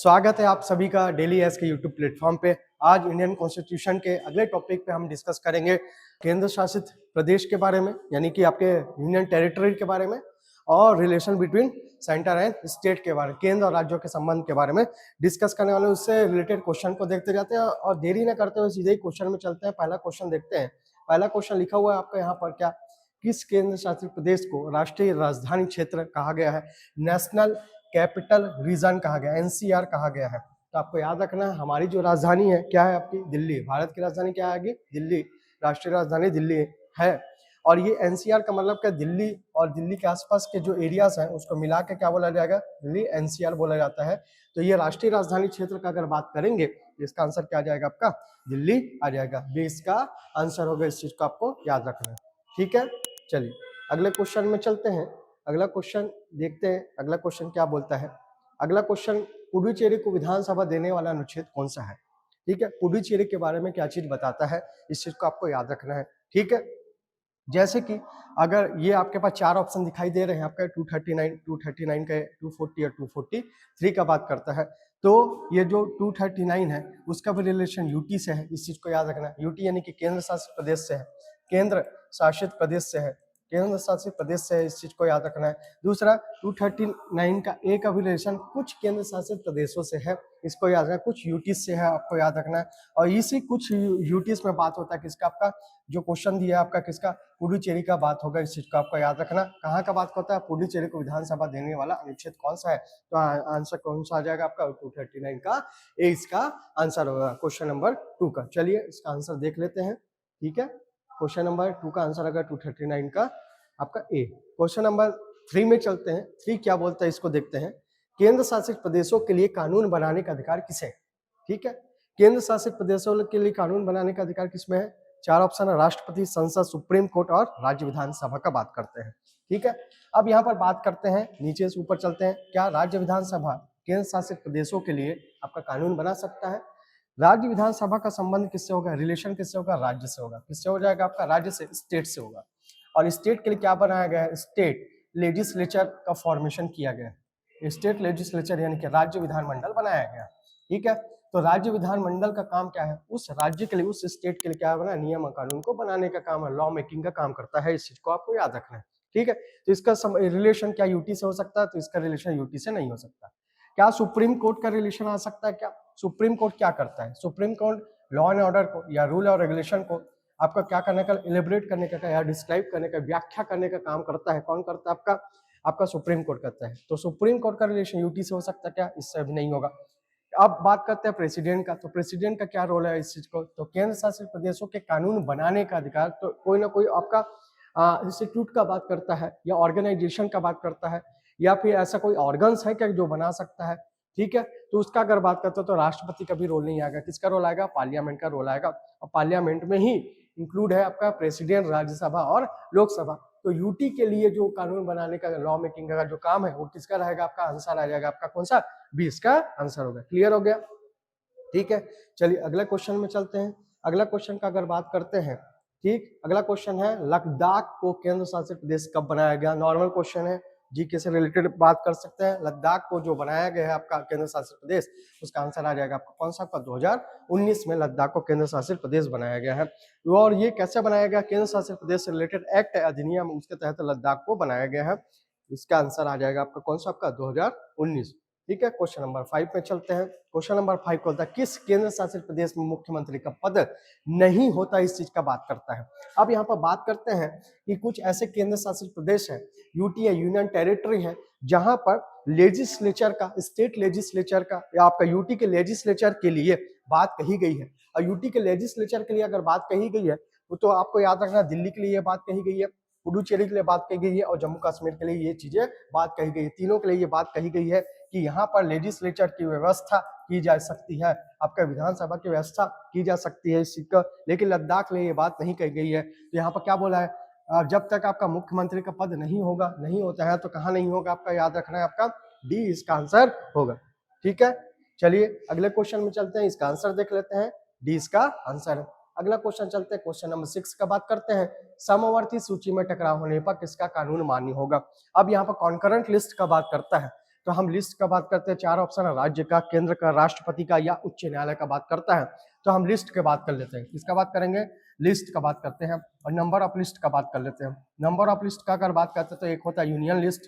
स्वागत है आप सभी का डेली एस के यूट्यूब प्लेटफॉर्म पे। आज इंडियन कॉन्स्टिट्यूशन के अगले टॉपिक पे हम डिस्कस करेंगे केंद्र शासित प्रदेश के बारे में, यानी कि आपके यूनियन टेरिटरी के बारे में, और relation between centre and state के बारे में, केंद्र और राज्यों के संबंध के बारे में डिस्कस करने वाले। उससे रिलेटेड क्वेश्चन को देखते जाते हैं और देरी न करते हुए सीधे ही क्वेश्चन में चलते हैं। पहला क्वेश्चन देखते हैं। पहला क्वेश्चन लिखा हुआ है आपका यहाँ पर, क्या किस केंद्र शासित प्रदेश को राष्ट्रीय राजधानी क्षेत्र कहा गया है, नेशनल कैपिटल रीजन कहा गया, एनसीआर कहा गया है। तो आपको याद रखना है हमारी जो राजधानी है क्या है आपकी, दिल्ली। भारत की राजधानी क्या आएगी, दिल्ली। राष्ट्रीय राजधानी दिल्ली है। और ये एनसीआर का मतलब क्या, दिल्ली और दिल्ली के आसपास के जो एरियाज हैं उसको मिला के क्या बोला जाएगा, दिल्ली एनसीआर बोला जाता है। तो ये राष्ट्रीय राजधानी क्षेत्र का अगर बात करेंगे तो इसका आंसर क्या आ जाएगा आपका, दिल्ली आ जाएगा। बी इसका आंसर होगा। इस चीज को आपको याद रखना है, ठीक है। चलिए अगले क्वेश्चन में चलते हैं। अगला क्वेश्चन देखते हैं। अगला क्वेश्चन क्या बोलता है। अगला क्वेश्चन, पुडुचेरी को विधानसभा देने वाला अनुच्छेद कौन सा है, ठीक है। पुडुचेरी के बारे में क्या चीज बताता है, इस चीज को आपको याद रखना है, ठीक है। जैसे कि अगर ये आपके पास चार ऑप्शन दिखाई दे रहे हैं, आपका 239 का 240 और 243 का बात करता है। तो ये जो 239 है उसका भी रिलेशन यूटी से है, इस चीज को याद रखना है। यूटी यानी कि केंद्र शासित प्रदेश से है, केंद्र शासित प्रदेश से है, केंद्र शासित प्रदेश से है, इस चीज को याद रखना है। दूसरा 239 का ए का भी रिलेशन कुछ केंद्र शासित प्रदेशों से है, इसको याद रखना है। कुछ यूटी से है, आपको याद रखना है। और इसी कुछ यूटीज में बात होता है किसका, आपका जो क्वेश्चन दिया है आपका किसका, पुडुचेरी का बात होगा। इस चीज को आपको याद रखना। कहाँ का बात होता है, पुडुचेरी को विधानसभा देने वाला अनुच्छेद कौन सा है। तो आंसर कौन सा आ जाएगा आपका, 239 का ए इसका आंसर होगा, क्वेश्चन नंबर 2 का। चलिए इसका आंसर देख लेते हैं, ठीक है। क्वेश्चन नंबर 2 का आंसर अगर 239 का आपका ए। क्वेश्चन नंबर 3 में चलते हैं। 3 क्या बोलता है इसको देखते हैं। केंद्र शासित प्रदेशों के लिए कानून बनाने का अधिकार किसे है, ठीक है। केंद्र शासित प्रदेशों के लिए कानून बनाने का अधिकार किसमें है। चार ऑप्शन है, राष्ट्रपति, संसद, सुप्रीम कोर्ट और राज्य विधानसभा का बात करते हैं, ठीक है। अब यहाँ पर बात करते हैं, नीचे से ऊपर चलते हैं। क्या राज्य विधानसभा केंद्र शासित प्रदेशों के लिए आपका कानून बना सकता है। राज्य विधानसभा का संबंध किससे होगा, रिलेशन किससे होगा, राज्य से होगा। किससे हो जाएगा आपका, राज्य से, स्टेट से होगा। और स्टेट के लिए क्या बनाया गया है, स्टेट लेजिस्लेचर का फॉर्मेशन किया गया है। स्टेट लेजिस्लेचर यानी कि राज्य विधानमंडल बनाया गया, ठीक है। तो राज्य विधानमंडल का काम क्या है, उस राज्य के लिए, उस स्टेट के लिए क्या बना, नियम और कानून को बनाने का काम है, लॉ मेकिंग का काम करता है। इस चीज को आपको याद रखना है, ठीक है। तो इसका रिलेशन क्या यूटी से हो सकता है, तो इसका रिलेशन यूटी से नहीं हो सकता। क्या सुप्रीम कोर्ट का रिलेशन आ सकता है, क्या सुप्रीम कोर्ट क्या करता है, supreme court law and order को या रूल और रेगुलेशन को आपका क्या करने का, इलेबरेट करने का या डिस्क्राइब करने का, व्याख्या करने का काम करता है। कौन करता है, आपका सुप्रीम कोर्ट करता है। तो सुप्रीम कोर्ट का रिलेशन यूटी से हो सकता है क्या, इससे भी नहीं होगा। अब बात करते हैं प्रेसिडेंट का। तो प्रेसिडेंट का क्या रोल है इस चीज को, तो केंद्र शासित प्रदेशों के कानून बनाने का अधिकार तो कोई ना कोई आपका इंस्टीट्यूट का बात करता है या ऑर्गेनाइजेशन का बात करता है, या फिर ऐसा कोई ऑर्गन्स है क्या जो बना सकता है, ठीक है। तो उसका अगर बात करते हो तो राष्ट्रपति का भी रोल नहीं आएगा। किसका रोल आएगा, पार्लियामेंट का रोल आएगा। और पार्लियामेंट में ही इंक्लूड है आपका प्रेसिडेंट, राज्यसभा और लोकसभा। तो यूटी के लिए जो कानून बनाने का, लॉ मेकिंग का जो काम है वो किसका रहेगा, आपका आंसर आ जाएगा आपका कौन सा, 20 का आंसर होगा। क्लियर हो गया, ठीक है। चलिए अगले क्वेश्चन में चलते हैं। अगला क्वेश्चन का अगर बात करते हैं, ठीक। अगला क्वेश्चन है, लद्दाख को केंद्र शासित प्रदेश कब बनाया गया। नॉर्मल क्वेश्चन है, जीके से रिलेटेड बात कर सकते हैं। लद्दाख को जो बनाया गया है आपका केंद्र शासित प्रदेश, उसका आंसर आ जाएगा आपका कौन सा, आपका 2019 में लद्दाख को केंद्र शासित प्रदेश बनाया गया है। और ये कैसे बनाया गया, केंद्र शासित प्रदेश से रिलेटेड एक्ट अधिनियम, उसके तहत लद्दाख को बनाया गया है। इसका आंसर आ जाएगा आपका कौन सा, आपका 2019, ठीक है। क्वेश्चन नंबर 5 पे चलते हैं। क्वेश्चन नंबर 5 को होता है, किस केंद्र शासित प्रदेश में मुख्यमंत्री का पद नहीं होता, इस चीज का बात करता है। अब यहाँ पर बात करते हैं कि कुछ ऐसे केंद्र शासित प्रदेश है, यूटी है, यूनियन टेरिटरी है, जहां पर लेजिस्लेचर का, स्टेट लेजिस्लेचर का या आपका यूटी के लेजिस्लेचर के लिए बात कही गई है। और यूटी के लेजिस्लेचर के लिए अगर बात कही गई है तो आपको याद रखना, दिल्ली के लिए बात कही गई है, पुडुचेरी के लिए बात कही गई है और जम्मू कश्मीर के लिए ये चीजें बात कही गई है। तीनों के लिए ये बात कही गई है कि यहाँ पर लेजिस्लेचर की व्यवस्था की जा सकती है, आपका विधानसभा की व्यवस्था की जा सकती है इस चीज का। लेकिन लद्दाख के लिए ये बात नहीं कही गई है। तो यहाँ पर क्या बोला है, जब तक आपका मुख्यमंत्री का पद नहीं होगा, नहीं होता है तो कहाँ नहीं होगा, आपका याद रखना है, आपका डी इसका आंसर होगा, ठीक है। चलिए अगले क्वेश्चन में चलते हैं, इसका आंसर देख लेते हैं, डी इसका आंसर है। अगला क्वेश्चन चलते हैं, क्वेश्चन नंबर 6 का बात करते हैं। समवर्ती सूची में टकराव होने पर किसका कानून मान्य होगा। अब यहाँ पर कॉन्करेंट लिस्ट का बात करता है। तो हम लिस्ट का बात करते हैं, 4 ऑप्शन है, राज्य का, केंद्र का, राष्ट्रपति का या उच्च न्यायालय का बात करता है। तो हम लिस्ट के बात कर लेते हैं, किसका बात करेंगे, लिस्ट का बात करते हैं। और नंबर ऑफ लिस्ट का बात कर लेते हैं। नंबर ऑफ लिस्ट का अगर बात करते हैं तो एक होता है यूनियन लिस्ट,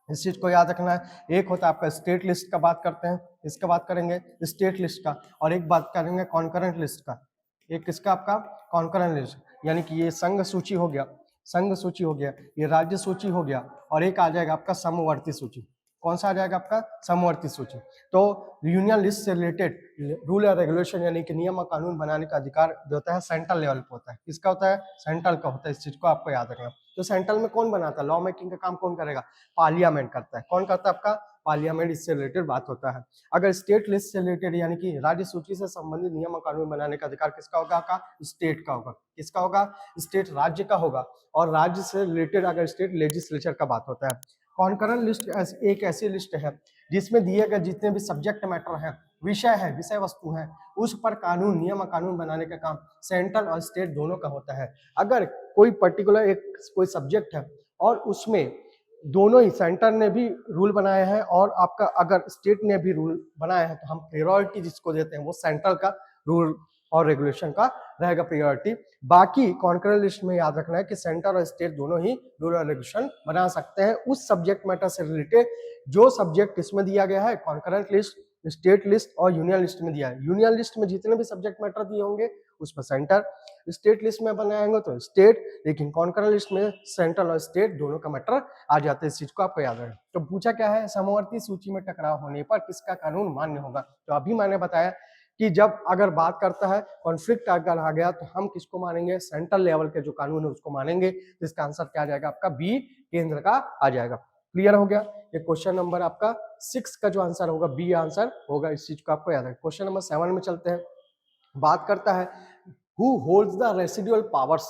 इस चीज को याद रखना है। एक होता है आपका स्टेट लिस्ट का बात करते हैं, इसका बात करेंगे स्टेट लिस्ट का। और एक बात करेंगे कॉन्करेंट लिस्ट का, एक किसका, आपका कॉन्करेंट लिस्ट, यानी कि ये संघ सूची हो गया, संघ सूची हो गया, ये राज्य सूची हो गया, और एक आ जाएगा आपका समवर्ती सूची। कौन सा आ जाएगा आपका, समवर्ती सूची। तो यूनियन लिस्ट से रिलेटेड रूल और रेगुलेशन यानी कि नियम और कानून बनाने का अधिकार जो होता है सेंट्रल लेवल पे होता है। किसका होता है, सेंट्रल का होता है, इस चीज को आपको याद रखना। तो सेंट्रल में कौन बनाता है, लॉ मेकिंग का काम कौन करेगा, पार्लियामेंट करता है। कौन करता है, आपका पार्लियामेंट, इससे रिलेटेड बात होता है। अगर स्टेट लिस्ट से रिलेटेड यानी कि राज्य सूची से संबंधित नियम और कानून बनाने का अधिकार किसका होगा, आपका स्टेट का होगा। किसका होगा, स्टेट, राज्य का होगा। और राज्य से रिलेटेड अगर स्टेट लेजिस्लेचर का बात होता है। कॉन्करेंट लिस्ट एक ऐसी लिस्ट है जिसमें दिए गए जितने भी सब्जेक्ट मैटर हैं, विषय है, विषय वस्तु है, उस पर कानून, नियम और कानून बनाने का काम सेंट्रल और स्टेट दोनों का होता है। अगर कोई पर्टिकुलर एक कोई सब्जेक्ट है और उसमें दोनों ही, सेंटर ने भी रूल बनाए हैं और आपका अगर स्टेट ने भी रूल बनाए हैं, तो हम प्रायोरिटी जिसको देते हैं वो सेंट्रल का रूल और रेगुलेशन का रहेगा प्रायोरिटी। बाकी कॉन्करेंट लिस्ट में याद रखना है कि सेंटर और स्टेट दोनों ही रूल और रेगुलेशन बना सकते हैं उस सब्जेक्ट मैटर से रिलेटेड जो सब्जेक्ट किसमें दिया गया है, कॉन्करेंट लिस्ट, स्टेट लिस्ट और यूनियन लिस्ट में दिया है। यूनियन लिस्ट में जितने भी सब्जेक्ट मैटर दिए होंगे उसमें सेंटर, स्टेट लिस्ट में बनाएंगे तो स्टेट, लेकिन कॉन्करेंट लिस्ट में सेंट्रल और स्टेट दोनों का मैटर आ जाता है। इस चीज को आपको याद रखना। तो पूछा क्या है, समवर्ती सूची में टकराव होने पर किसका कानून मान्य होगा। तो अभी मैंने बताया कि जब अगर बात करता है कॉन्फ्लिक्ट अगर आ गया तो हम किसको मानेंगे, सेंट्रल लेवल के जो कानून है उसको मानेंगे। तो इसका आंसर क्या आ जाएगा, आपका बी, केंद्र का आ जाएगा। क्लियर हो गया। ये क्वेश्चन नंबर आपका 6 का जो आंसर होगा बी आंसर होगा। इस चीज को आपको याद है। क्वेश्चन नंबर 7 में चलते हैं। बात करता है who holds the residual powers,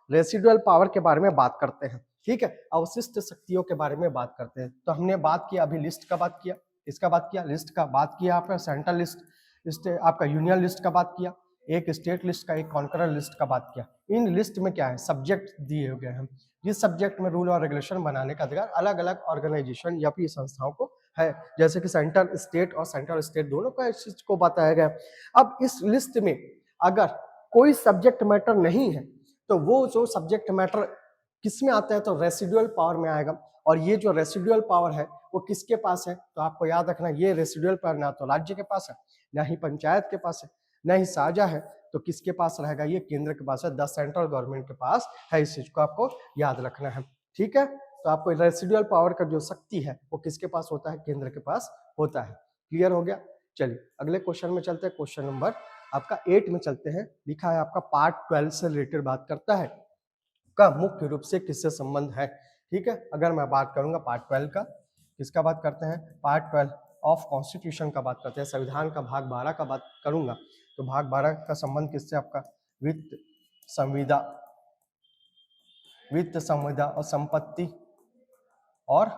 residual power के बारे में बात करते हैं। ठीक है, अवशिष्ट शक्तियों के बारे में बात करते हैं। तो हमने बात किया अभी लिस्ट का बात किया, इसका बात किया, लिस्ट का बात किया, आपका सेंट्रल लिस्ट, आपका यूनियन लिस्ट का बात किया, एक स्टेट लिस्ट का, एक कॉन्करेंट लिस्ट का बात किया। इन लिस्ट में क्या है, सब्जेक्ट दिए गए हैं, जिस सब्जेक्ट में रूल और रेगुलेशन बनाने का अधिकार अलग अलग ऑर्गेनाइजेशन या फिर संस्थाओं को है, जैसे कि सेंट्रल स्टेट और सेंट्रल स्टेट दोनों का इस चीज को बताया गया। अब इस लिस्ट में अगर कोई सब्जेक्ट मैटर नहीं है तो वो जो सब्जेक्ट मैटर किस में आता है, तो रेसिडुअल पावर में आएगा। और ये जो रेसिडुअल पावर है वो किसके पास है, तो आपको याद रखना ये रेसिडुअल पावर ना तो राज्य के पास है, ना ही पंचायत के पास है, ना ही साझा है, तो किसके पास रहेगा, ये केंद्र के पास है, द सेंट्रल गवर्नमेंट के पास है। इस चीज को आपको याद रखना है। ठीक है, तो आपको रेसिडुअल पावर का जो शक्ति है वो किसके पास होता है, केंद्र के पास होता है। क्लियर हो गया। चलिए अगले क्वेश्चन में चलते हैं। क्वेश्चन नंबर आपका 8 में चलते हैं। लिखा है आपका पार्ट 12 से रिलेटेड बात करता है, का मुख्य रूप से किससे संबंध है। ठीक है, अगर मैं बात करूंगा पार्ट 12 का, किसका बात करते हैं, पार्ट 12 ऑफ कॉन्स्टिट्यूशन का बात करते हैं, संविधान का भाग 12 का बात करूंगा। तो भाग 12 का संबंध किससे, आपका वित्त संविदा, वित्त संविदा और संपत्ति और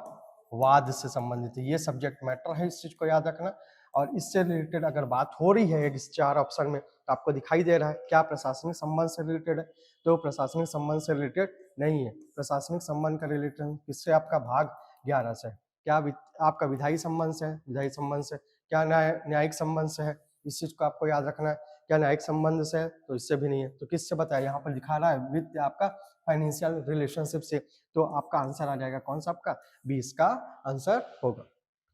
वाद से संबंधित है। ये सब्जेक्ट मैटर है, इस चीज को याद रखना। और इससे रिलेटेड अगर बात हो रही है इस 4 ऑप्शन में तो आपको दिखाई दे रहा है क्या प्रशासनिक संबंध से रिलेटेड है, तो प्रशासनिक संबंध से रिलेटेड नहीं है। प्रशासनिक संबंध का रिलेटेड किससे, आपका भाग 11 से। क्या आपका विधायी संबंध से है, विधायी संबंध से। क्या न्यायिक संबंध से है, इस चीज को आपको याद रखना है। क्या न्यायिक संबंध से है, तो इससे भी नहीं है। तो किससे बताया, यहाँ पर दिखा रहा है वित्त आपका फाइनेंशियल रिलेशनशिप से। तो आपका आंसर आ जाएगा कौन सा, आपका 20 का आंसर होगा।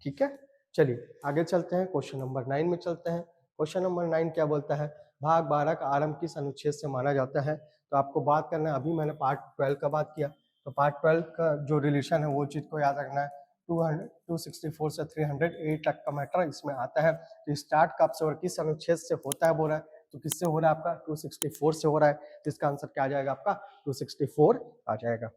ठीक है, चलिए आगे चलते हैं। क्वेश्चन नंबर 9 में चलते हैं। क्वेश्चन नंबर 9 क्या बोलता है, भाग 12 का आरंभ किस अनुच्छेद से माना जाता है। तो आपको बात करना है, अभी मैंने पार्ट 12 का बात किया, तो पार्ट 12 का जो रिलेशन है वो चीज को याद रखना है। 264 से 308 तक का मैटर इसमें आता है। तो स्टार्ट कब से और किस अनुच्छेद से होता है बोल रहा है, तो किससे हो रहा है, आपका 264 से हो रहा है। तो इसका आंसर क्या आ जाएगा, आपका 264 आ जाएगा।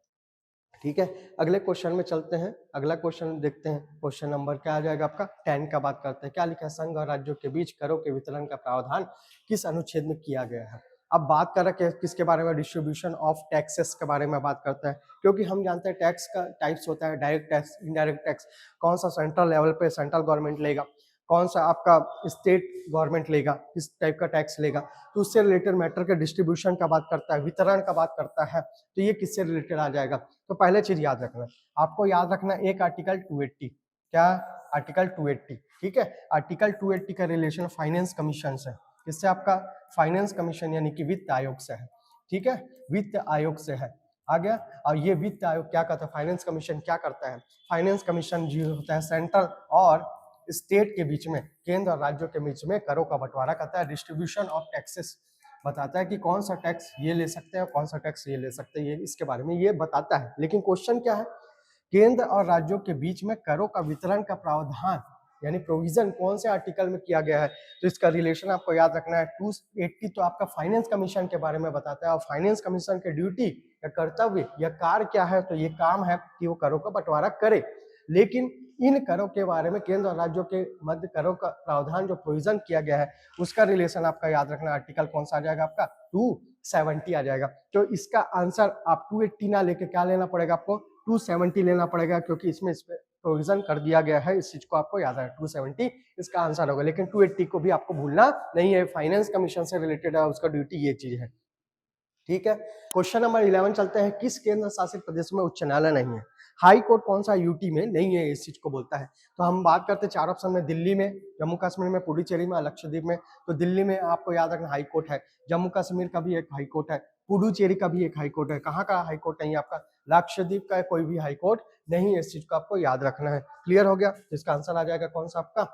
ठीक है, अगले क्वेश्चन में चलते हैं। अगला क्वेश्चन देखते हैं। क्वेश्चन नंबर क्या आ जाएगा, आपका 10 का बात करते हैं। क्या लिखा है, संघ और राज्यों के बीच करों के वितरण का प्रावधान किस अनुच्छेद में किया गया है। अब बात कर रहे हैं किसके बारे में, डिस्ट्रीब्यूशन ऑफ टैक्सेस के बारे में बात करते हैं। क्योंकि हम जानते हैं टैक्स का टाइप्स होता है, डायरेक्ट टैक्स, इनडायरेक्ट टैक्स। कौन सा सेंट्रल लेवल पे सेंट्रल गवर्नमेंट लेगा, कौन सा आपका स्टेट गवर्नमेंट लेगा, किस टाइप का टैक्स लेगा। तो उससे रिलेटेड मैटर के डिस्ट्रीब्यूशन का बात करता है, वितरण का बात करता है। तो ये किससे रिलेटेड आ जाएगा। तो पहले चीज याद रखना, आपको याद रखना एक आर्टिकल 280, क्या, आर्टिकल 280, ठीक है। आर्टिकल 280 का रिलेशन फाइनेंस कमीशन से, किससे, आपका फाइनेंस कमीशन यानी कि वित्त आयोग से है, ठीक है, वित्त आयोग से है, आ गया। और ये वित्त आयोग क्या करता है, फाइनेंस कमीशन क्या करता है, फाइनेंस कमीशन जो होता है सेंट्रल और स्टेट के बीच में, केंद्र और राज्यों के बीच में करों का बंटवारा करता है, डिस्ट्रीब्यूशन ऑफ टैक्सेस बताता है कि कौन सा टैक्स ये ले सकते हैं, कौन सा टैक्स ये ले सकते हैं, ये इसके बारे में ये बताता है। लेकिन क्वेश्चन क्या है, केंद्र और राज्यों के बीच में करों का वितरण का प्रावधान यानी प्रोविजन कौन से आर्टिकल में किया गया है, तो इसका रिलेशन आपको याद रखना है। 280 तो आपका फाइनेंस कमीशन के बारे में बताता है, और फाइनेंस कमीशन के ड्यूटी या कर्तव्य या कार्य क्या है, तो ये काम है कि वो करों का बंटवारा करे। लेकिन इन करों के बारे में केंद्र और राज्यों के मध्य करों का प्रावधान जो प्रोविजन किया गया है, उसका रिलेशन आपका याद रखना, आर्टिकल कौन सा आ जाएगा आपका, 270 आ जाएगा। तो इसका आंसर आप 280 ना लेके क्या लेना पड़ेगा आपको, 270 लेना पड़ेगा, क्योंकि इसमें इस पे प्रोविजन कर दिया गया है, इस चीज को आपको याद है, 270 इसका आंसर होगा। लेकिन 280 को भी आपको भूलना नहीं है, फाइनेंस कमीशन से रिलेटेड है, उसका ड्यूटी ये चीज है, ठीक है। क्वेश्चन नंबर 11 चलते हैं, किस केंद्र शासित प्रदेश में उच्च न्यायालय नहीं है, हाई कोर्ट कौन सा यूटी में नहीं है, इस चीज को बोलता है। तो हम बात करते हैं चार ऑप्शन में, दिल्ली में, जम्मू कश्मीर में, पुडुचेरी में, लक्षद्वीप में। तो दिल्ली में आपको याद रखना हाई कोर्ट है, जम्मू कश्मीर का भी एक हाई कोर्ट है, पुडुचेरी का भी एक हाई कोर्ट है। कहाँ का हाई कोर्ट नहीं है आपका, लक्षद्वीप का कोई भी हाई कोर्ट नहीं है, इस चीज को आपको याद रखना है। क्लियर हो गया, इसका आंसर आ जाएगा कौन सा आपका,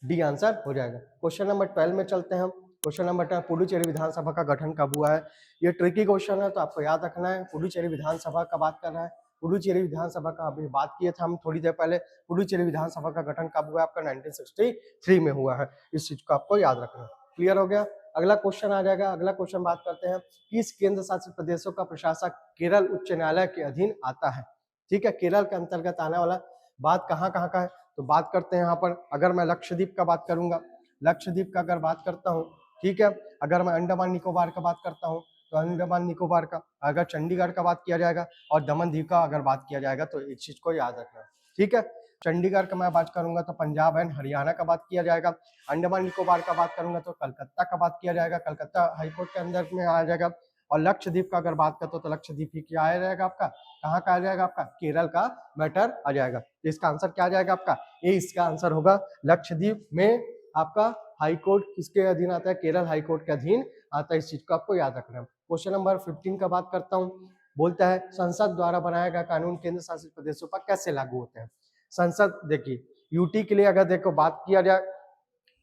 डी आंसर हो जाएगा। क्वेश्चन नंबर 12 में चलते हैं हम। क्वेश्चन नंबर 12, पुडुचेरी विधानसभा का गठन कब हुआ है, ये ट्रिकी क्वेश्चन है, तो आपको याद रखना है। पुडुचेरी विधानसभा का बात कर रहा है, पुडुचेरी विधानसभा का अभी बात किए थे हम थोड़ी देर पहले। पुडुचेरी विधानसभा का गठन कब हुआ है आपका, 1963 में हुआ है, इस चीज को आपको याद रखना है। क्लियर हो गया। अगला क्वेश्चन आ जाएगा, अगला क्वेश्चन बात करते हैं, किस केंद्र शासित प्रदेशों का प्रशासक केरल उच्च न्यायालय के अधीन आता है, ठीक है। केरल के अंतर्गत आने वाला बात कहाँ कहाँ का है, तो बात करते हैं यहाँ पर, अगर मैं लक्षद्वीप का बात करूंगा, लक्षद्वीप का अगर बात करता हूँ, ठीक है। अगर मैं अंडमान निकोबार का बात करता हूँ, तो अंडमान निकोबार का, अगर चंडीगढ़ का बात किया जाएगा और दमन दीव का अगर बात किया जाएगा, तो इस चीज को याद रखना, ठीक है। चंडीगढ़ का मैं बात करूंगा तो पंजाब एंड हरियाणा का बात किया जाएगा, अंडमान निकोबार का बात करूंगा तो कलकत्ता का बात किया जाएगा, कलकत्ता हाईकोर्ट के अंदर में आ जाएगा। और लक्षद्वीप का अगर बात करते हो तो लक्षद्वीप ही क्या आ जाएगा आपका, कहाँ का आ जाएगा आपका, केरल का मैटर आ जाएगा। तो इसका आंसर क्या आ जाएगा आपका, ए इसका आंसर होगा। लक्षद्वीप में आपका हाई कोर्ट किसके अधीन आता है, केरल हाई कोर्ट के अधीन आता है, इस चीज को आपको याद रखना है। क्वेश्चन नंबर 15 का बात करता हूँ, बोलता है संसद द्वारा बनाया गया कानून केंद्र शासित प्रदेशों पर कैसे लागू होते हैं। संसद देखिए, यूटी के लिए अगर देखो बात किया जाए,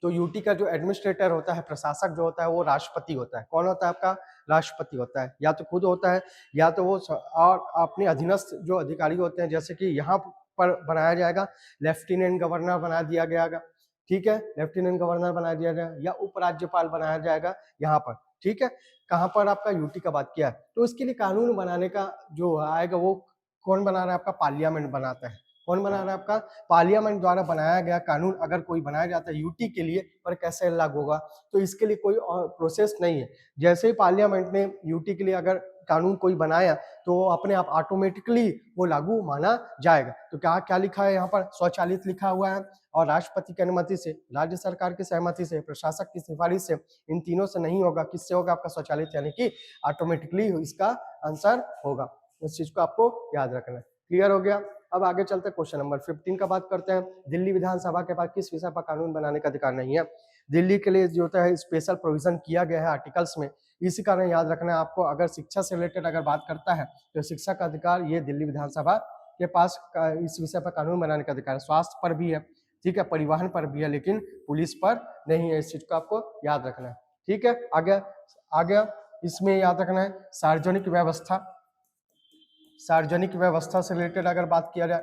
तो यूटी का जो एडमिनिस्ट्रेटर होता है, प्रशासक जो होता है, वो राष्ट्रपति होता है। कौन होता है आपका, राष्ट्रपति होता है, या तो खुद होता है या तो वो और अपने अधीनस्थ जो अधिकारी होते हैं, जैसे कि यहाँ पर बनाया जाएगा लेफ्टिनेंट गवर्नर बना दिया गया, ठीक है, लेफ्टिनेंट गवर्नर बना दिया जाएगा, या उपराज्यपाल बनाया जाएगा यहाँ पर, ठीक है। कहाँ पर आपका यूटी का बात किया है, तो इसके लिए कानून बनाने का जो आएगा वो कौन बना रहा है आपका, पार्लियामेंट बनाता है। कौन बना रहा है आपका, पार्लियामेंट द्वारा बनाया गया कानून अगर कोई बनाया जाता है यूटी के लिए, पर कैसे लागू होगा, तो इसके लिए कोई प्रोसेस नहीं है। जैसे ही पार्लियामेंट ने यूटी के लिए अगर कानून कोई बनाया, तो अपने आप ऑटोमेटिकली वो लागू माना जाएगा। तो क्या क्या लिखा है यहाँ पर, स्वचालित लिखा हुआ है, और राष्ट्रपति की अनुमति से, राज्य सरकार की सहमति से, प्रशासक की सिफारिश से, इन तीनों से नहीं होगा। किससे होगा आपका, स्वचालित, यानी कि ऑटोमेटिकली इसका आंसर होगा। इस चीज को आपको याद रखना है। क्लियर हो गया। अब आगे चलते हैं, क्वेश्चन नंबर 15 का बात करते हैं, दिल्ली विधानसभा के पास किस विषय पर कानून बनाने का अधिकार नहीं है। दिल्ली के लिए जो होता है स्पेशल प्रोविजन किया गया है आर्टिकल्स में, इसी कारण याद रखना है आपको। अगर शिक्षा से रिलेटेड अगर बात करता है, तो शिक्षा का अधिकार ये दिल्ली विधानसभा के पास इस विषय पर कानून बनाने का अधिकार है। स्वास्थ्य पर भी है, ठीक है, परिवहन पर भी है, लेकिन पुलिस पर नहीं है। इस चीज को आपको याद रखना है, ठीक है। आगे इसमें याद रखना है सार्वजनिक व्यवस्था, सार्वजनिक व्यवस्था से रिलेटेड अगर बात किया जाए,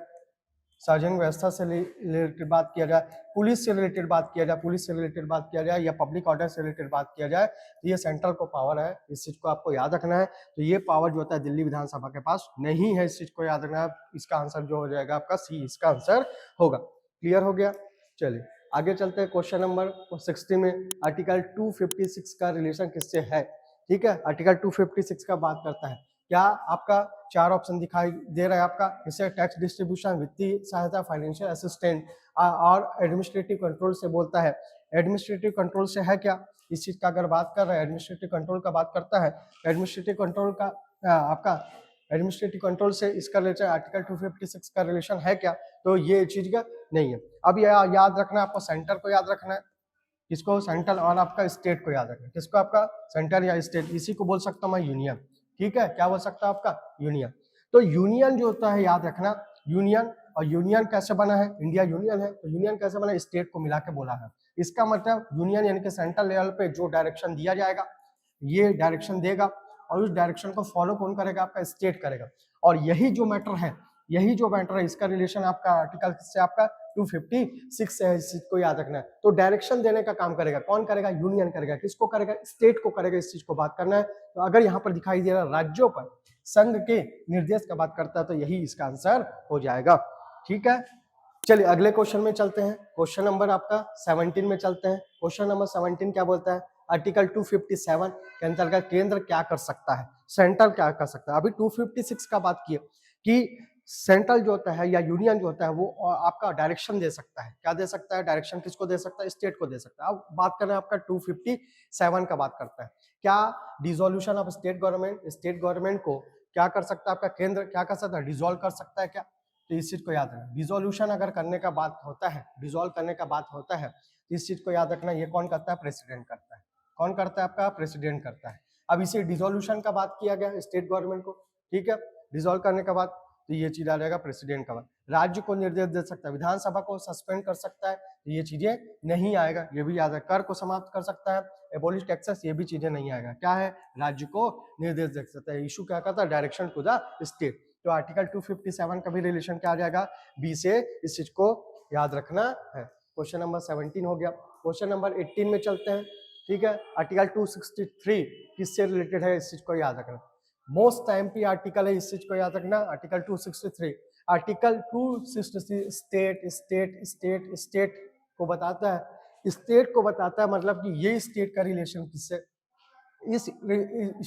सार्वजनिक व्यवस्था से रिलेटेड बात किया जाए, पुलिस से रिलेटेड बात किया जाए, पुलिस से रिलेटेड बात किया जाए, या पब्लिक ऑर्डर से रिलेटेड बात किया जाए, तो ये सेंट्रल को पावर है। इस चीज को आपको याद रखना है। तो ये पावर जो होता है दिल्ली विधानसभा के पास नहीं है, इस चीज को याद रखना है। इसका आंसर जो हो जाएगा आपका सी, इसका आंसर होगा। क्लियर हो गया। चलिए आगे चलते हैं, क्वेश्चन नंबर 60 में आर्टिकल 256 का रिलेशन किससे है, ठीक है। आर्टिकल 256 का बात करता है, क्या आपका चार ऑप्शन दिखाई दे रहा है आपका, इससे टैक्स डिस्ट्रीब्यूशन, वित्तीय सहायता, फाइनेंशियल असिस्टेंट और एडमिनिस्ट्रेटिव कंट्रोल से बोलता है। एडमिनिस्ट्रेटिव कंट्रोल से है क्या, इस चीज का अगर बात कर रहे हैं, एडमिनिस्ट्रेटिव कंट्रोल का बात करता है, एडमिनिस्ट्रेटिव कंट्रोल का आपका एडमिनिस्ट्रेटिव कंट्रोल से इसका रिलेशन आर्टिकल 256 का रिलेशन है क्या, तो ये चीज का नहीं है। अब याद रखना, आपको सेंटर को याद रखना है, किसको, सेंट्रल, और आपका स्टेट को याद रखना है, किसको, आपका सेंटर या स्टेट, इसी को बोल सकता हूँ मैं यूनियन। ठीक है, क्या बोल सकता हूँ, आपका यूनियन। तो यूनियन जो होता है याद रखना, यूनियन, और यूनियन कैसे बना है, इंडिया यूनियन है, तो यूनियन कैसे बना, स्टेट को मिला के बोला है। इसका मतलब यूनियन यानी कि सेंट्रल लेवल पे जो डायरेक्शन दिया जाएगा, ये डायरेक्शन देगा, और उस डायरेक्शन को फॉलो कौन करेगा, आपका स्टेट करेगा। और यही जो मैटर है, यही जो मैटर है, इसका रिलेशन आपका आर्टिकल से आपका 256 है, इस चीज को याद रखना है। तो डायरेक्शन देने का काम करेगा कौन करेगा, यूनियन करेगा, किसको करेगा, स्टेट को करेगा, इस चीज को बात करना है। तो अगर यहाँ पर दिखाई दे रहा राज्यों पर संघ के निर्देश का बात करता है, तो यही इसका आंसर हो जाएगा। ठीक है, चलिए अगले क्वेश्चन में चलते हैं, क्वेश्चन नंबर आपका 17 में चलते हैं। क्वेश्चन नंबर 17 क्या बोलता है, आर्टिकल 257 के अंतर्गत केंद्र क्या कर सकता है, सेंट्रल क्या कर सकता है। अभी 256 का बात किए कि सेंट्रल जो होता है या यूनियन जो होता है वो आपका डायरेक्शन दे सकता है, क्या दे सकता है, डायरेक्शन किसको दे सकता है, स्टेट को दे सकता है। अब बात कर रहे हैं आपका 257 का बात करता है, क्या डिसोल्यूशन ऑफ स्टेट गवर्नमेंट को क्या कर सकता है, आपका केंद्र क्या कर सकता है, डिसॉल्व कर सकता है क्या। तो इस चीज को याद रखना, डिसोल्यूशन अगर करने का बात होता है, डिसॉल्व करने का बात होता है, तो इस चीज को याद रखना, ये कौन करता है, प्रेसिडेंट करता है। कौन करता है, आपका प्रेसिडेंट करता है। अब इसे डिसोल्यूशन का बात किया गया स्टेट गवर्नमेंट को, ठीक है, डिसॉल्व करने का बाद, तो ये चीज आ जाएगा प्रेसिडेंट का बाद। राज्य को निर्देश दे सकता है, विधानसभा को सस्पेंड कर सकता है, तो ये चीजें नहीं आएगा, ये भी याद है। कर को समाप्त कर सकता है, एबॉलिश टैक्सेस, ये भी चीजें नहीं आएगा। क्या है, राज्य को निर्देश दे सकता है, इशू क्या करता है, डायरेक्शन टू द स्टेट। तो आर्टिकल 257 का भी रिलेशन क्या आ जाएगा, बी से, इस चीज को याद रखना है। क्वेश्चन नंबर 17 हो गया। क्वेश्चन नंबर 18 में चलते हैं। ठीक है, आर्टिकल 263 किससे रिलेटेड है, इस चीज को याद रखना, मोस्ट एमपी आर्टिकल है, इस चीज को याद रखना। Article 263, article 263 state state state state को बताता है, स्टेट को बताता है, मतलब कि ये स्टेट का रिलेशन किससे, इस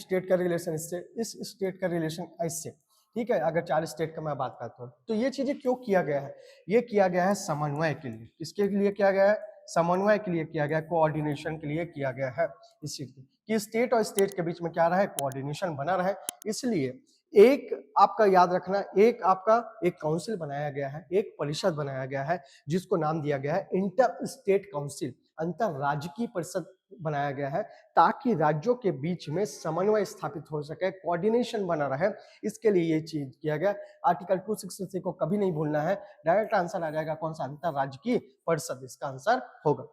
स्टेट का रिलेशन इससे, इस स्टेट का रिलेशन इससे। ठीक है, अगर 4 स्टेट का मैं बात करता हूँ, तो ये चीजें क्यों किया गया है, ये किया गया है समन्वय के लिए। किसके लिए किया गया है, समन्वय के लिए किया गया, कोऑर्डिनेशन के लिए किया गया है। इस चीज कि स्टेट और स्टेट के बीच में क्या रहा है, कोऑर्डिनेशन बना रहे। इसलिए एक आपका याद रखना, एक आपका एक काउंसिल बनाया गया है, एक परिषद बनाया गया है, जिसको नाम दिया गया है इंटर स्टेट काउंसिल, अंतरराज्यीय परिषद बनाया गया है, ताकि राज्यों के बीच में समन्वय स्थापित हो सके, कोऑर्डिनेशन बना रहे। इसके लिए ये चीज किया गया। आर्टिकल 263 को कभी नहीं भूलना है। डायरेक्ट आंसर आ जाएगा कौन सा, अंतरराज्यीय परिषद इसका आंसर होगा।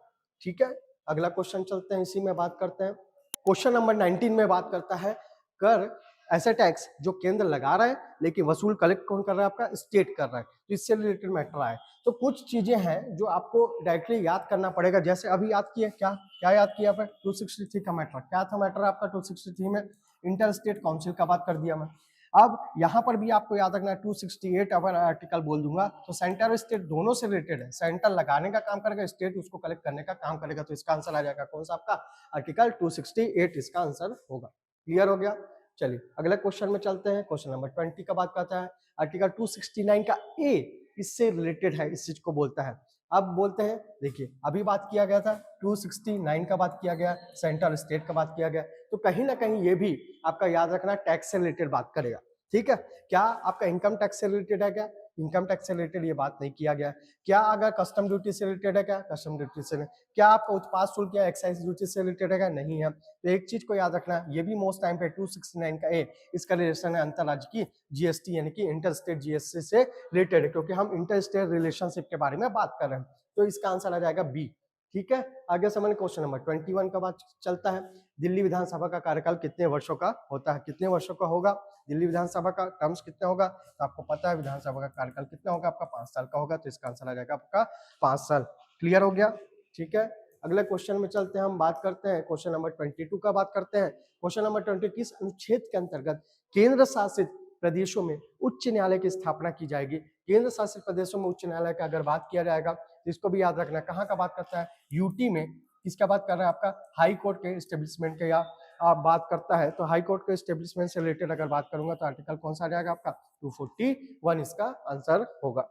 ठीक है, अगला क्वेश्चन चलते हैं, इसी में बात करते हैं। क्वेश्चन नंबर 19 में बात करता है, कर ऐसे टैक्स जो केंद्र लगा रहा है लेकिन वसूल कलेक्ट कौन कर रहा है, आपका स्टेट कर रहा है। तो इससे रिलेटेड मैटर आए, तो कुछ चीजें हैं जो आपको डायरेक्टली याद करना पड़ेगा। जैसे अभी याद किया, क्या क्या याद किया आपने, 263 का मैटर क्या था, मैटर आपका 263 में इंटर स्टेट काउंसिल का बात कर दिया मैं। अब यहाँ पर भी आपको याद रखना है 268 अगर आर्टिकल बोल दूंगा तो सेंटर और स्टेट दोनों से रिलेटेड है। सेंटर लगाने का काम करेगा, स्टेट उसको कलेक्ट करने का काम करेगा। तो इसका आंसर आ जाएगा कौन सा, आपका आर्टिकल 268 इसका आंसर होगा। क्लियर हो गया। चलिए अगले क्वेश्चन में चलते हैं। क्वेश्चन नंबर 20 का बात करता है, आर्टिकल 269 का ए इससे रिलेटेड है, इस चीज को बोलता है। अब बोलते हैं, देखिए अभी बात किया गया था 269 का बात किया गया, सेंट्रल स्टेट का बात किया गया, तो कहीं ना कहीं ये भी आपका याद रखना टैक्स से रिलेटेड बात करेगा। ठीक है, क्या आपका इनकम टैक्स से रिलेटेड है क्या, इनकम टैक्स से रिलेटेड ये बात नहीं किया गया। क्या अगर कस्टम ड्यूटी से रिलेटेड है क्या, कस्टम ड्यूटी से नहीं। क्या आपका उत्पाद शुल्क या एक्साइज ड्यूटी से रिलेटेड है क्या, नहीं है। तो एक चीज को याद रखना, ये भी मोस्ट टाइम पे 269 का ए इसका रिलेशन है अंतरराज्य की जीएसटी यानी कि इंटर स्टेट जीएसटी से रिलेटेड है, क्योंकि हम इंटर स्टेट रिलेशनशिप के बारे में बात कर रहे हैं। तो इसका आंसर आ जाएगा बी। ठीक है, आगे समझ। क्वेश्चन नंबर 21 का बात चलता है, दिल्ली विधानसभा का कार्यकाल कितने वर्षों का होता है, कितने वर्षों का होगा दिल्ली विधानसभा का टर्म्स कितना होगा, तो आपको पता है विधानसभा का कार्यकाल कितना होगा, आपका 5 साल का होगा। तो इसका आंसर आ जाएगा आपका 5 साल। क्लियर हो गया। ठीक है, अगले क्वेश्चन में चलते हैं, हम बात करते हैं क्वेश्चन नंबर 22 का बात करते हैं। क्वेश्चन नंबर 20 किस अनुच्छेद के अंतर्गत केंद्र शासित प्रदेशों में उच्च न्यायालय की स्थापना की जाएगी। केंद्र शासित प्रदेशों में उच्च न्यायालय का अगर बात किया जाएगा तो इसको भी याद रखना, कहाँ का बात करता है, यूटी में। किसका बात कर रहा है, आपका हाई कोर्ट के स्टेब्लिशमेंट के, या आप बात करता है तो हाई कोर्ट के स्टेब्लिशमेंट से रिलेटेड अगर बात करूंगा तो आर्टिकल कौन सा आ जाएगा, आपका 241 इसका आंसर होगा।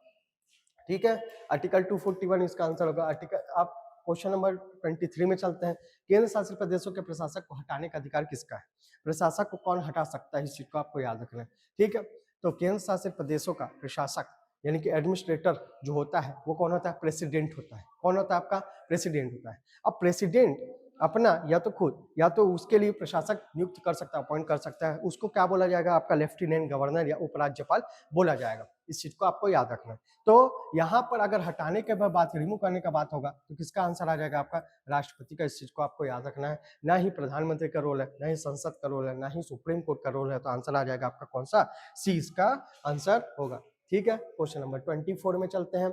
ठीक है, आर्टिकल 241 इसका आंसर होगा। आर्टिकल आप क्वेश्चन नंबर 23 में चलते हैं। केंद्र शासित प्रदेशों के प्रशासक को हटाने का अधिकार किसका है? प्रशासक को कौन हटा सकता है, इस चीज को आपको याद रखना है। ठीक है, तो केंद्र शासित प्रदेशों का प्रशासक यानी कि एडमिनिस्ट्रेटर जो होता है वो कौन होता है? प्रेसिडेंट होता है। कौन होता है? आपका प्रेसिडेंट होता है। अब प्रेसिडेंट अपना या तो खुद या तो उसके लिए प्रशासक नियुक्त कर सकता है, अपॉइंट कर सकता है, उसको क्या बोला जाएगा? आपका लेफ्टिनेंट गवर्नर या उपराज्यपाल बोला जाएगा। इस चीज को आपको याद रखना है। तो यहाँ पर अगर हटाने के बाद बात, रिमूव करने का बात होगा तो किसका आंसर आ जाएगा? आपका राष्ट्रपति का। इस चीज को आपको याद रखना है। ना ही प्रधानमंत्री का रोल है, ना ही संसद का रोल है, ना ही सुप्रीम कोर्ट का रोल है। तो आंसर आ जाएगा आपका कौन सा? सी इसका आंसर होगा। ठीक है, क्वेश्चन नंबर 24 में चलते हैं।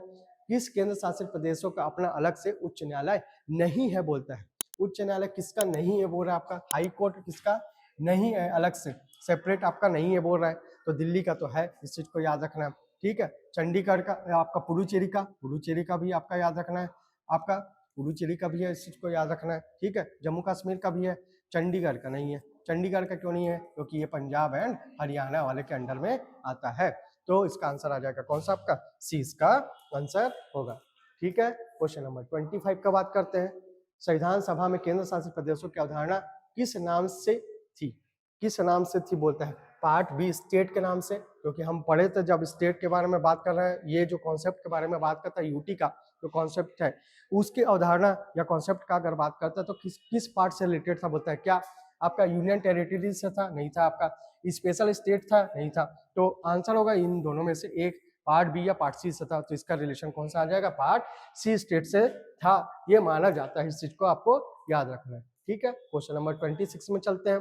किस केंद्र शासित प्रदेशों का अपना अलग से उच्च न्यायालय नहीं है बोलता है? उच्च न्यायालय किसका नहीं है बोल रहा है? आपका हाई कोर्ट किसका नहीं है? अलग से सेपरेट आपका नहीं है बोल रहा है। तो दिल्ली का तो है, इस चीज को याद रखना है। ठीक है, चंडीगढ़ का, आपका पुडुचेरी का भी आपका याद रखना है। आपका पुडुचेरी का भी है, इस चीज को याद रखना है। ठीक है, जम्मू कश्मीर का भी है, चंडीगढ़ का नहीं है। चंडीगढ़ का क्यों नहीं है? क्योंकि ये पंजाब एंड हरियाणा वाले के अंडर में आता है। तो इसका आंसर आ जाएगा कौन सा? आपका सी इसका आंसर होगा। ठीक है, क्वेश्चन नंबर 25 का बात करते हैं। संविधान सभा में केंद्र शासित प्रदेशों की अवधारणा किस नाम से थी? किस नाम से थी बोलता है? पार्ट बी स्टेट के नाम से, क्योंकि हम पढ़े थे जब स्टेट के बारे में बात कर रहे हैं, ये जो कॉन्सेप्ट के बारे में बात करता है, यूटी का जो कॉन्सेप्ट है उसकी अवधारणा या कॉन्सेप्ट का अगर बात करता है तो किस किस पार्ट से रिलेटेड था बोलता है? क्या आपका यूनियन टेरिटरी से था? नहीं था। आपका स्पेशल स्टेट था? नहीं था। तो आंसर होगा इन दोनों में से एक, पार्ट बी या पार्ट सी से था। तो इसका रिलेशन कौन सा आ जाएगा? पार्ट सी स्टेट से था, ये माना जाता है। इस चीज को आपको याद रखना है। ठीक है, क्वेश्चन नंबर 26 में चलते हैं।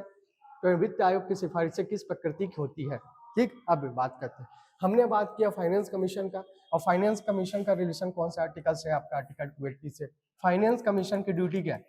तो वित्त आयोग की सिफारिशें किस प्रकृति की होती है? ठीक, अब बात करते हैं। हमने बात किया फाइनेंस कमीशन का, और फाइनेंस कमीशन का रिलेशन कौन सा आर्टिकल से? आपका आर्टिकल 280 से। फाइनेंस कमीशन की ड्यूटी क्या है?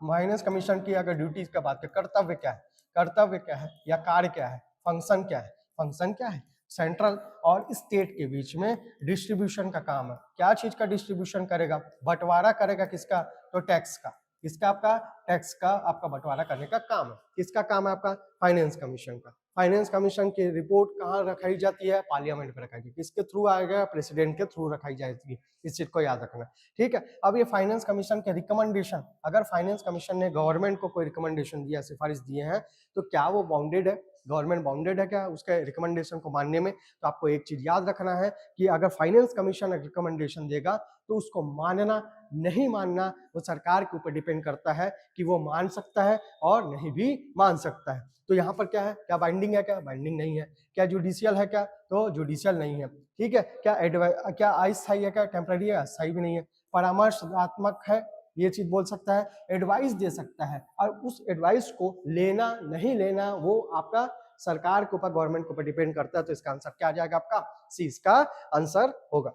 फाइनेंस कमीशन की अगर ड्यूटीज का बात करें, कर्तव्य क्या है? कर्तव्य क्या है या कार्य क्या है? फंक्शन क्या है? फंक्शन क्या है? सेंट्रल और स्टेट के बीच में डिस्ट्रीब्यूशन का काम है। क्या चीज का डिस्ट्रीब्यूशन करेगा? बंटवारा करेगा। किसका? तो टैक्स का। किसका? आपका टैक्स का आपका बंटवारा करने का काम है। किसका काम है? आपका फाइनेंस कमीशन का। फाइनेंस कमीशन की रिपोर्ट कहाँ रखाई जाती है? पार्लियामेंट में रखाई जाती है। किसके थ्रू आएगा? प्रेसिडेंट के थ्रू रखाई जाएगी। इस चीज को याद रखना। ठीक है, अब ये फाइनेंस कमीशन के रिकमेंडेशन, अगर फाइनेंस कमीशन ने गवर्नमेंट को कोई रिकमेंडेशन दिया, सिफारिश दिए हैं, तो क्या वो बाउंडेड है? गवर्नमेंट बाउंडेड है क्या उसके रिकमेंडेशन को मानने में? तो आपको एक चीज याद रखना है कि अगर फाइनेंस कमीशन रिकमेंडेशन देगा तो उसको मानना नहीं मानना वो सरकार के ऊपर डिपेंड करता है कि वो मान सकता है और नहीं भी मान सकता है। तो यहाँ पर क्या है? क्या बाइंडिंग है? क्या बाइंडिंग नहीं है। क्या जुडिशियल है? क्या तो जुडिशियल नहीं है। ठीक है, क्या अस्थायी है? क्या टेम्पररी है? अस्थायी भी नहीं है। परामर्शात्मक है, ये चीज बोल सकता है। एडवाइस दे सकता है, और उस एडवाइस को लेना नहीं लेना वो आपका सरकार के ऊपर, गवर्नमेंट के ऊपर डिपेंड करता है। तो इसका आंसर क्या आ जाएगा? आपका सी इसका आंसर होगा।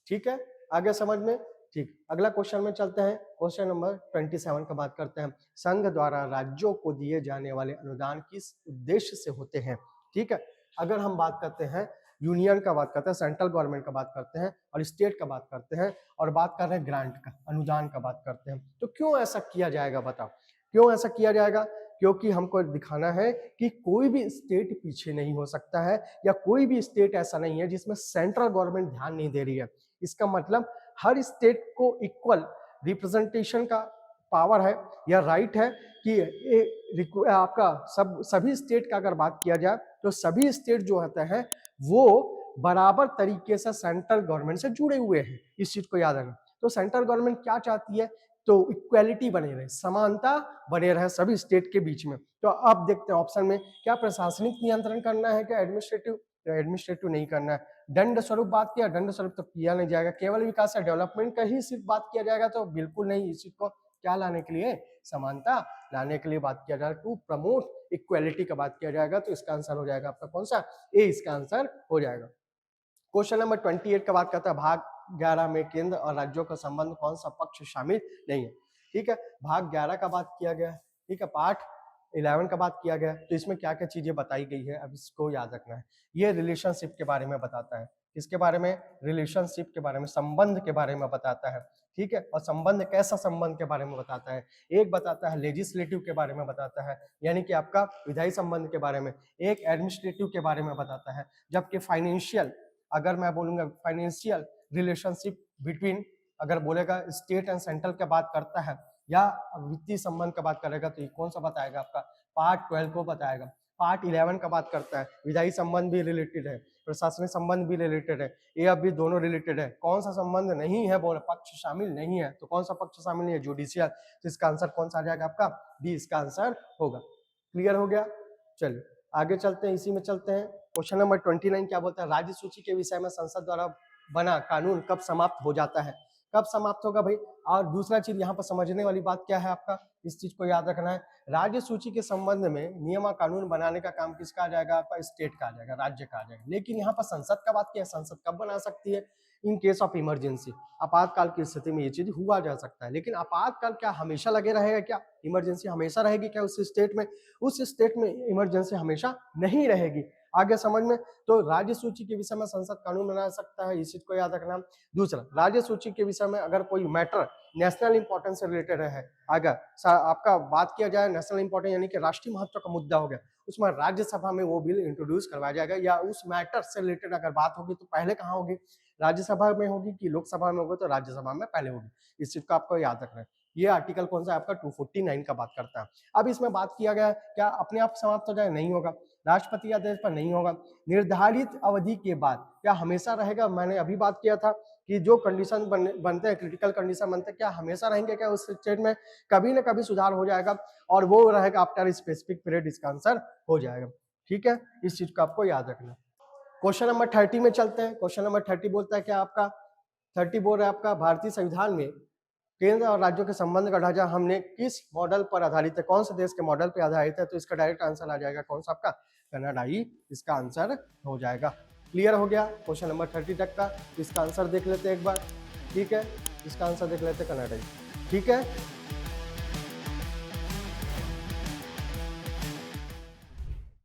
ठीक है, आगे समझ में? ठीक, अगला क्वेश्चन में चलते हैं। क्वेश्चन नंबर 27 का बात करते हैं। संघ द्वारा राज्यों को दिए जाने वाले अनुदान किस उद्देश्य से होते हैं? ठीक है, अगर हम बात करते हैं यूनियन का, बात करते हैं सेंट्रल गवर्नमेंट का, बात करते हैं और स्टेट का बात करते हैं, और बात कर रहे हैं ग्रांट का, अनुदान का बात करते हैं, तो क्यों ऐसा किया जाएगा? बताओ क्यों ऐसा किया जाएगा? क्योंकि हमको दिखाना है कि कोई भी स्टेट पीछे नहीं हो सकता है, या कोई भी स्टेट ऐसा नहीं है जिसमें सेंट्रल गवर्नमेंट ध्यान नहीं दे रही है। इसका मतलब हर स्टेट को इक्वल रिप्रेजेंटेशन का पावर है या राइट है कि आपका सभी स्टेट का अगर बात किया जाए तो सभी स्टेट जो होते हैं वो बराबर तरीके से सेंट्रल गवर्नमेंट से जुड़े हुए हैं। इस चीज को याद रखना। तो सेंट्रल गवर्नमेंट क्या चाहती है? तो इक्वालिटी बने रहे, समानता बने रहे सभी स्टेट के बीच में। तो अब देखते हैं ऑप्शन में, क्या प्रशासनिक नियंत्रण करना है? क्या एडमिनिस्ट्रेटिव? एडमिनिस्ट्रेटिव नहीं करना है। दंड स्वरूप बात किया, दंड स्वरूप तो किया नहीं जाएगा। केवल विकास या डेवलपमेंट का ही सिर्फ बात किया जाएगा तो बिल्कुल नहीं। इस चीज को क्या लाने के लिए? समानता लाने के लिए बात किया जाएगा। टू प्रमोट इक्वालिटी का बात किया जाएगा। तो इसका आंसर हो जाएगा आपका कौन सा? ए इसका आंसर हो जाएगा। क्वेश्चन नंबर 28 का बात करता है। भाग 11 में केंद्र और राज्यों का संबंध कौन सा पक्ष शामिल नहीं है? ठीक है, भाग 11 का बात किया गया। ठीक है, पार्ट 11 का बात किया गया। तो इसमें क्या क्या चीजें बताई गई है, अब इसको याद रखना है। ये रिलेशनशिप के बारे में बताता है। किसके बारे में? रिलेशनशिप के बारे में, संबंध के बारे में बताता है। ठीक है, और संबंध कैसा संबंध के बारे में बताता है? एक बताता है लेजिस्लेटिव के बारे में बताता है, यानी कि आपका विधायी संबंध के बारे में। एक एडमिनिस्ट्रेटिव के बारे में बताता है। जबकि फाइनेंशियल, अगर मैं बोलूंगा फाइनेंशियल रिलेशनशिप बिटवीन अगर बोलेगा स्टेट एंड सेंट्रल की बात करता है या वित्तीय संबंध का बात करेगा तो ये कौन सा बताएगा, आपका पार्ट 12 को बताएगा। पार्ट 11 का बात करता है, विधायी संबंध भी रिलेटेड है, प्रशासनिक संबंध भी रिलेटेड है, ये अब भी दोनों रिलेटेड है। कौन सा संबंध नहीं है, बोले पक्ष शामिल नहीं है, तो कौन सा पक्ष शामिल नहीं है, जुडिशियल। तो इसका आंसर कौन सा आ जाएगा, आपका डी इसका आंसर होगा। क्लियर हो गया। चलिए आगे चलते हैं, इसी में चलते हैं। क्वेश्चन नंबर 29 क्या बोलता है, राज्य सूची के विषय में संसद द्वारा बना कानून कब समाप्त हो जाता है, कब समाप्त होगा भाई। और दूसरा चीज यहाँ पर समझने वाली बात क्या है, आपका इस चीज को याद रखना है, राज्य सूची के संबंध में नियम और कानून बनाने का काम किसका आ जाएगा, आपका स्टेट का आ जाएगा, राज्य का आ जाएगा। लेकिन यहाँ पर संसद का बात क्या है, संसद कब बना सकती है, इन केस ऑफ इमरजेंसी, आपातकाल की स्थिति में ये चीज हुआ जा सकता है। लेकिन आपातकाल क्या हमेशा लगे रहेगा क्या, इमरजेंसी हमेशा रहेगी क्या उस स्टेट में इमरजेंसी हमेशा नहीं रहेगी। आगे समझ में, तो राज्य सूची के विषय में संसद कानून बना सकता है, इस चीज को याद रखना। दूसरा, राज्य सूची के विषय में अगर कोई मैटर नेशनल इंपॉर्टेंस से रिलेटेड है, अगर आपका बात किया जाए नेशनल इंपॉर्टेंस यानी कि राष्ट्रीय महत्व का मुद्दा हो गया, उसमें राज्यसभा में वो बिल इंट्रोड्यूस करवाया जाएगा, या उस मैटर से रिलेटेड अगर बात होगी तो पहले कहाँ होगी, राज्यसभा में होगी कि लोकसभा में होगी, तो राज्यसभा में पहले होगी। इस चीज को आपको याद रखना है। ये आर्टिकल कौन सा है, आपका 249 का बात करता है। अब इसमें बात किया गया क्या अपने आप समाप्त हो जाए, नहीं होगा, राष्ट्रपति आदेश पर नहीं होगा, निर्धारित अवधि के बाद क्या हमेशा रहेगा। मैंने अभी बात किया था कि जो कंडीशन बनते हैं, क्रिटिकल कंडीशन बनते हैं, क्या हमेशा रहेंगे क्या उस स्टेट में, कभी ना कभी सुधार हो जाएगा, और वो रहेगा आफ्टर स्पेसिफिक पीरियड, इसका आंसर हो जाएगा। ठीक है, इस चीज को आपको याद रखना। क्वेश्चन नंबर 30 में चलते हैं। क्वेश्चन नंबर 30 बोलता है क्या, आपका 30 बोल रहा है आपका भारतीय संविधान में केंद्र और राज्यों के संबंध का ढांचा हमने किस मॉडल पर आधारित है, कौन से देश के मॉडल पर आधारित है, तो इसका डायरेक्ट आंसर आ जाएगा कौन सा, आपका कनाडाई इसका आंसर हो जाएगा। क्लियर हो गया क्वेश्चन नंबर 30 तक का। इसका आंसर देख लेते हैं एक बार। ठीक है, इसका आंसर देख लेते हैं कनाडाई। ठीक है।